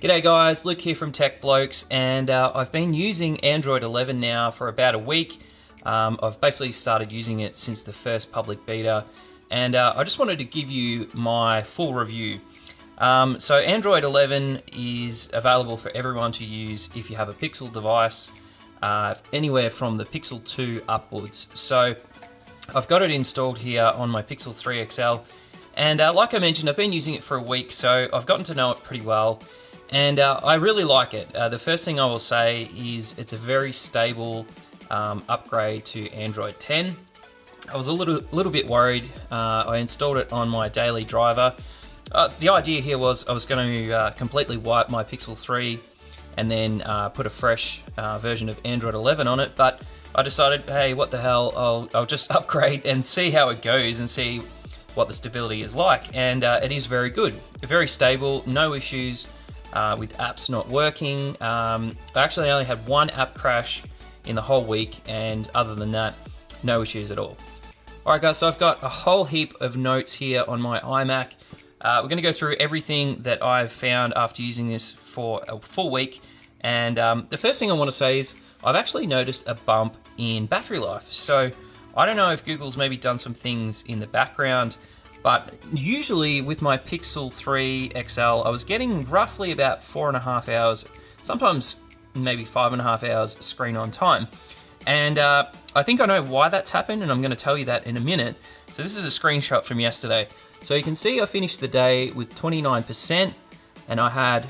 G'day guys, Luke here from Tech Blokes, and I've been using Android 11 now for about a week. I've basically started using it since the first public beta, and I just wanted to give you my full review. So Android 11 is available for everyone to use if you have a Pixel device, anywhere from the Pixel 2 upwards. So I've got it installed here on my Pixel 3 XL, and like I mentioned, I've been using it for a week, so I've gotten to know it pretty well. And I really like it. The first thing I will say is it's a very stable upgrade to Android 10. I was a little bit worried. I installed it on my daily driver. The idea here was I was going to completely wipe my Pixel 3 and then put a fresh version of Android 11 on it, but I decided, hey, what the hell, I'll just upgrade and see how it goes and see what the stability is like. And it is very good, very stable, no issues with apps not working. I actually only had one app crash in the whole week, and other than that, no issues at all. Alright guys, so I've got a whole heap of notes here on my iMac. We're going to go through everything that I've found after using this for a full week, and the first thing I want to say is I've actually noticed a bump in battery life. So I don't know if Google's maybe done some things in the background, but usually with my Pixel 3 XL, I was getting roughly about 4.5 hours, sometimes maybe 5.5 hours screen on time. And I think I know why that's happened, and I'm going to tell you that in a minute. So this is a screenshot from yesterday. So you can see I finished the day with 29%, and I had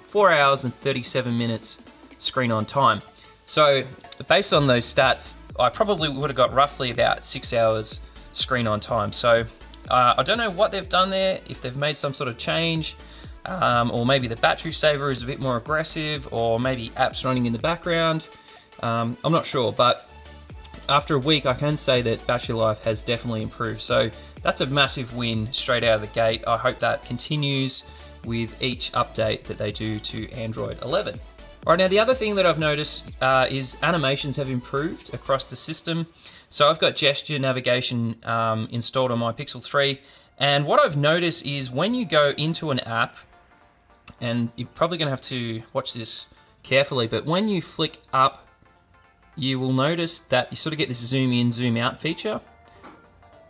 4 hours and 37 minutes screen on time. So based on those stats, I probably would have got roughly about 6 hours screen on time. So I don't know what they've done there, if they've made some sort of change, or maybe the battery saver is a bit more aggressive, or maybe apps running in the background. I'm not sure, but after a week, I can say that battery life has definitely improved. So that's a massive win straight out of the gate. I hope that continues with each update that they do to Android 11. All right, now the other thing that I've noticed is animations have improved across the system. So I've got gesture navigation installed on my Pixel 3, and what I've noticed is when you go into an app, and you're probably going to have to watch this carefully, but when you flick up, you will notice that you sort of get this zoom in, zoom out feature.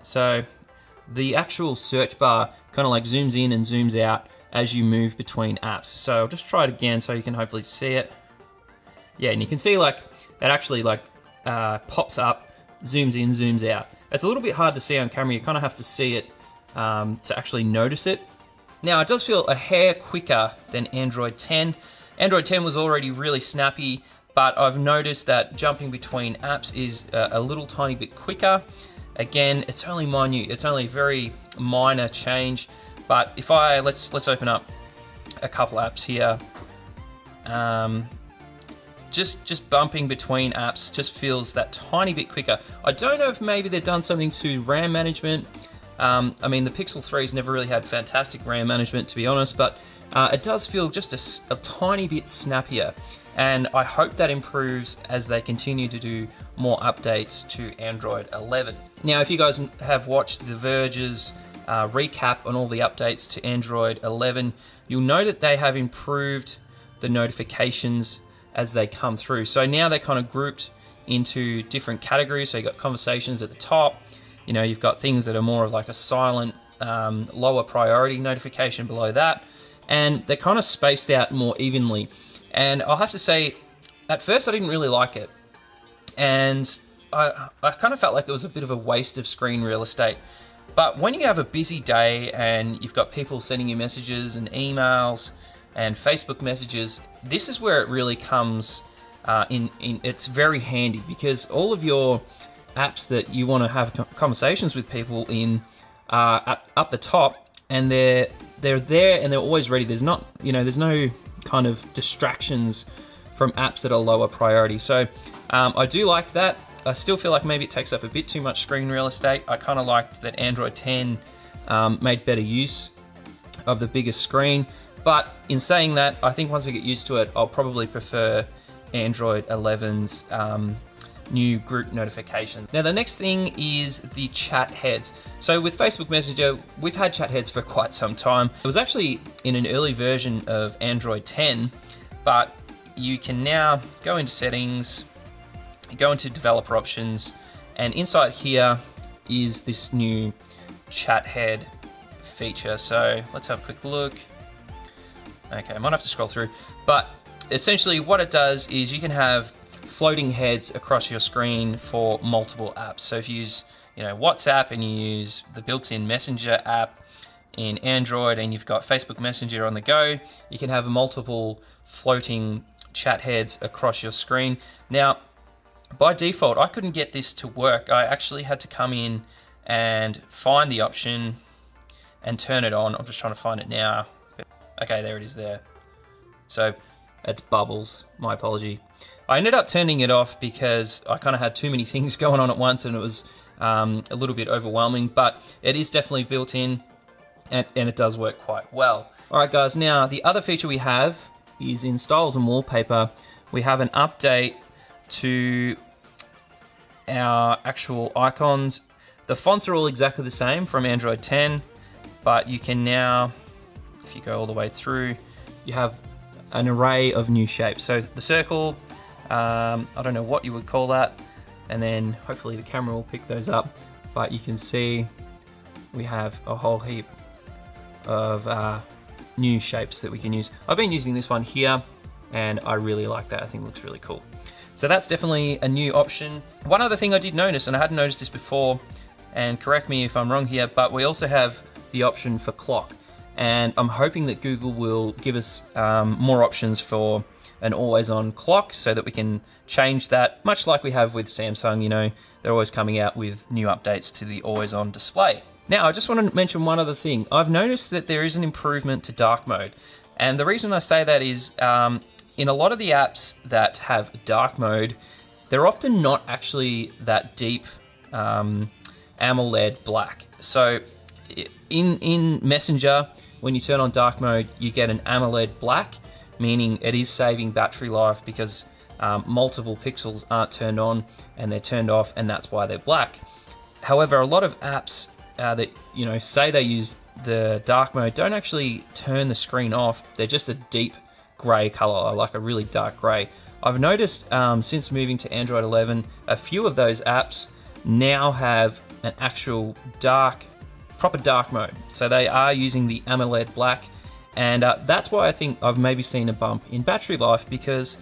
So the actual search bar kind of like zooms in and zooms out as you move between apps. So I'll just try it again so you can hopefully see it. Yeah, and you can see like that actually like pops up, zooms in, zooms out. It's a little bit hard to see on camera. You kind of have to see it to actually notice it. Now it does feel a hair quicker than Android 10. Android 10 was already really snappy, but I've noticed that jumping between apps is a little tiny bit quicker. Again, it's only minute. It's only a very minor change. But if let's open up a couple apps here. Just bumping between apps just feels that tiny bit quicker. I don't know if maybe they've done something to RAM management. I mean, the Pixel 3's never really had fantastic RAM management, to be honest, but it does feel just a tiny bit snappier. And I hope that improves as they continue to do more updates to Android 11. Now, if you guys have watched The Verge's recap on all the updates to Android 11, you'll know that they have improved the notifications as they come through. So now they're kind of grouped into different categories. So you've got conversations at the top, you know, you've got things that are more of like a silent, lower priority notification below that, and they're kind of spaced out more evenly. And I'll have to say, at first I didn't really like it, and I kind of felt like it was a bit of a waste of screen real estate. But when you have a busy day and you've got people sending you messages and emails and Facebook messages, this is where it really comes in. It's very handy, because all of your apps that you want to have conversations with people in up the top, and they're there and they're always ready. There's not, there's no kind of distractions from apps that are lower priority. So I do like that. I still feel like maybe it takes up a bit too much screen real estate. I kind of liked that Android 10 made better use of the bigger screen. But in saying that, I think once I get used to it, I'll probably prefer Android 11's new group notifications. Now the next thing is the chat heads. So with Facebook Messenger, we've had chat heads for quite some time. It was actually in an early version of Android 10, but you can now go into settings, go into developer options, and inside here is this new chat head feature. So let's have a quick look. Okay, I might have to scroll through, but essentially what it does is you can have floating heads across your screen for multiple apps. So if you use, WhatsApp and you use the built-in Messenger app in Android and you've got Facebook Messenger on the go, you can have multiple floating chat heads across your screen. Now, by default, I couldn't get this to work. I actually had to come in and find the option and turn it on. I'm just trying to find it now. Okay, there it is there. So it's bubbles, my apology. I ended up turning it off because I kind of had too many things going on at once and it was a little bit overwhelming, but it is definitely built in and it does work quite well. All right guys, now the other feature we have is in styles and wallpaper. We have an update to our actual icons. The fonts are all exactly the same from Android 10, but you can now, if you go all the way through, you have an array of new shapes. So the circle, I don't know what you would call that, and then hopefully the camera will pick those up, but you can see we have a whole heap of new shapes that we can use. I've been using this one here and I really like that. I think it looks really cool. So that's definitely a new option. One other thing I did notice, and I hadn't noticed this before, and correct me if I'm wrong here, but we also have the option for clock. And I'm hoping that Google will give us more options for an always-on clock so that we can change that, much like we have with Samsung. They're always coming out with new updates to the always-on display. Now, I just want to mention one other thing. I've noticed that there is an improvement to dark mode. And the reason I say that is in a lot of the apps that have dark mode, they're often not actually that deep AMOLED black. So in Messenger, when you turn on dark mode, you get an AMOLED black, meaning it is saving battery life because multiple pixels aren't turned on and they're turned off, and that's why they're black. However, a lot of apps that say they use the dark mode don't actually turn the screen off. They're just a deep gray color, like a really dark gray. I've noticed since moving to Android 11, a few of those apps now have an actual proper dark mode. So they are using the AMOLED black, and that's why I think I've maybe seen a bump in battery life, because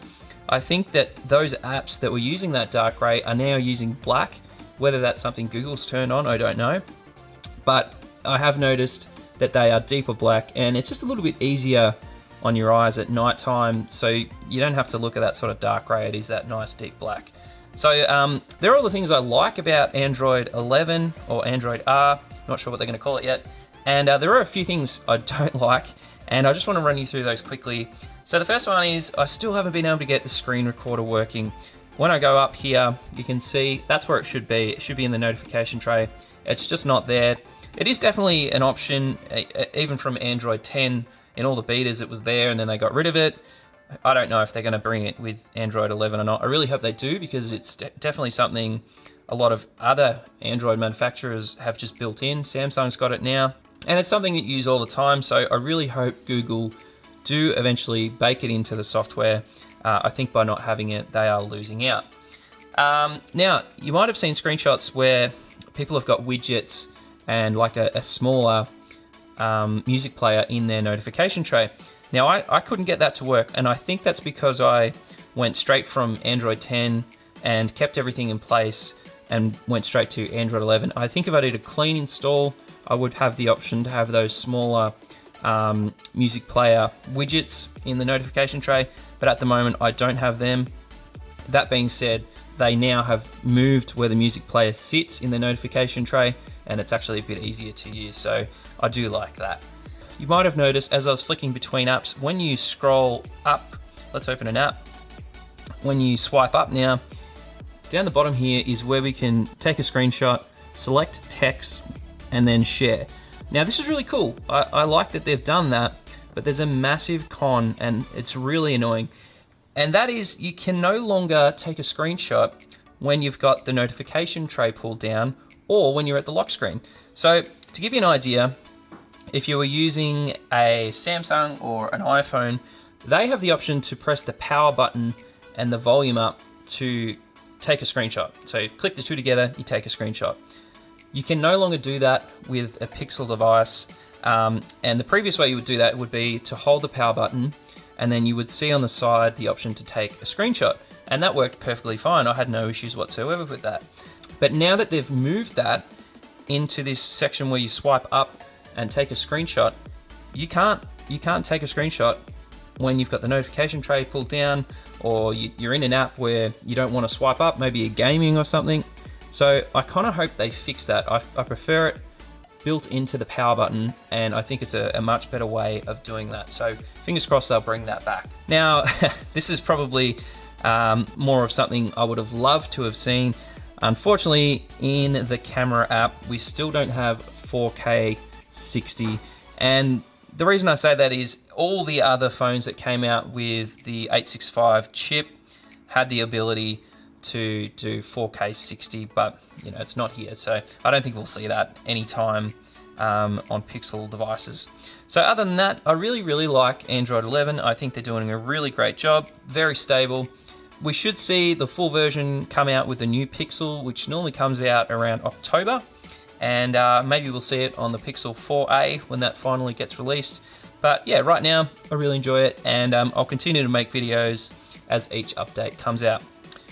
I think that those apps that were using that dark gray are now using black. Whether that's something Google's turned on, I don't know. But I have noticed that they are deeper black, and it's just a little bit easier on your eyes at night time, so you don't have to look at that sort of dark gray. It is that nice deep black. So there are all the things I like about Android 11 or Android R, not sure what they're going to call it yet, and there are a few things I don't like, and I just want to run you through those quickly. So the first one is I still haven't been able to get the screen recorder working. When I go up here, you can see that's where it should be. It should be in the notification tray. It's just not there. It is definitely an option, even from Android 10. In all the betas it was there and then they got rid of it. I don't know if they're going to bring it with Android 11 or not. I really hope they do, because it's definitely something a lot of other Android manufacturers have just built in. Samsung's got it now, and it's something that you use all the time, so I really hope Google do eventually bake it into the software. I think by not having it, they are losing out. Now, you might have seen screenshots where people have got widgets and like a smaller music player in their notification tray. Now, I couldn't get that to work, and I think that's because I went straight from Android 10 and kept everything in place and went straight to Android 11. I think if I did a clean install, I would have the option to have those smaller music player widgets in the notification tray, but at the moment I don't have them. That being said, they now have moved where the music player sits in the notification tray, and it's actually a bit easier to use, so I do like that. You might have noticed as I was flicking between apps, when you scroll up, let's open an app. When you swipe up now, down the bottom here is where we can take a screenshot, select text, and then share. Now this is really cool. I like that they've done that, but there's a massive con, and it's really annoying. And that is, you can no longer take a screenshot when you've got the notification tray pulled down or when you're at the lock screen. So to give you an idea, if you were using a Samsung or an iPhone, they have the option to press the power button and the volume up to take a screenshot. So click the two together, you take a screenshot. You can no longer do that with a Pixel device. And the previous way you would do that would be to hold the power button, and then you would see on the side the option to take a screenshot. And that worked perfectly fine. I had no issues whatsoever with that. But now that they've moved that into this section where you swipe up and take a screenshot, you can't take a screenshot when you've got the notification tray pulled down, or you're in an app where you don't want to swipe up, maybe you're gaming or something. So I kind of hope they fix that. I prefer it built into the power button, and I think it's a much better way of doing that. So fingers crossed they'll bring that back. Now, this is probably more of something I would have loved to have seen. Unfortunately, in the camera app, we still don't have 4K 60. And the reason I say that is all the other phones that came out with the 865 chip had the ability to do 4K 60, but you know, it's not here. So I don't think we'll see that anytime on Pixel devices. So other than that, I really like Android 11. I think they're doing a really great job, very stable. We should see the full version come out with the new Pixel, which normally comes out around October. And maybe we'll see it on the Pixel 4a when that finally gets released. But yeah, right now, I really enjoy it, and I'll continue to make videos as each update comes out.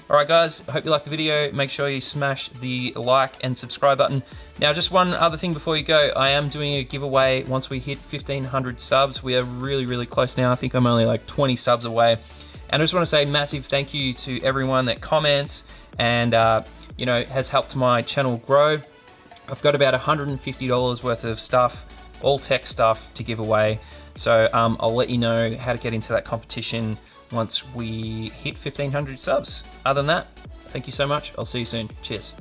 Alright guys, I hope you liked the video. Make sure you smash the like and subscribe button. Now just one other thing before you go, I am doing a giveaway once we hit 1,500 subs. We are really close now. I think I'm only like 20 subs away. And I just want to say massive thank you to everyone that comments and you know, has helped my channel grow. I've got about $150 worth of stuff, all tech stuff to give away. So I'll let you know how to get into that competition once we hit 1,500 subs. Other than that, thank you so much. I'll see you soon. Cheers.